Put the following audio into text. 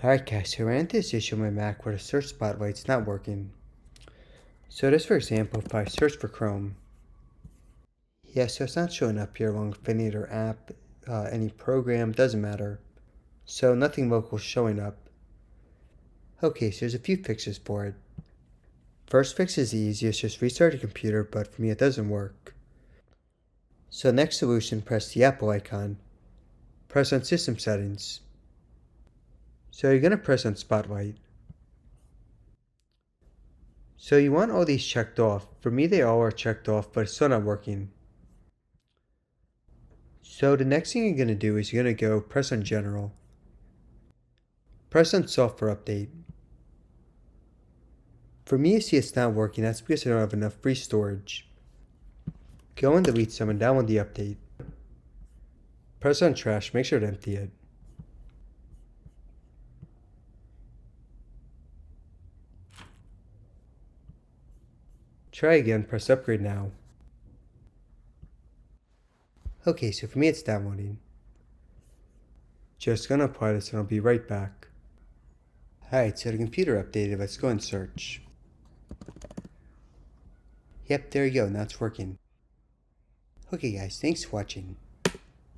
Alright guys, so I ran into this issue on my Mac where the search spotlight's not working. So just for example, if I search for Chrome, so it's not showing up here along with any other app, any program, doesn't matter. So nothing local is showing up. Okay, so there's a few fixes for it. First fix is the easiest, just restart the computer, but for me it doesn't work. So next solution, press the Apple icon. Press on System Settings. So you're going to press on Spotlight. So you want all these checked off. For me they all are checked off, but it's still not working. So the next thing you're going to do is you're going to go press on General. Press on Software Update. For me, you see it's not working, that's because I don't have enough free storage. Go and delete some and download the update. Press on Trash, make sure to empty it. Try again, press Upgrade Now. Okay, so for me it's downloading. Just gonna apply this and I'll be right back. Alright, so the computer updated, let's go and search. Yep, there you go, now it's working. Okay guys, thanks for watching.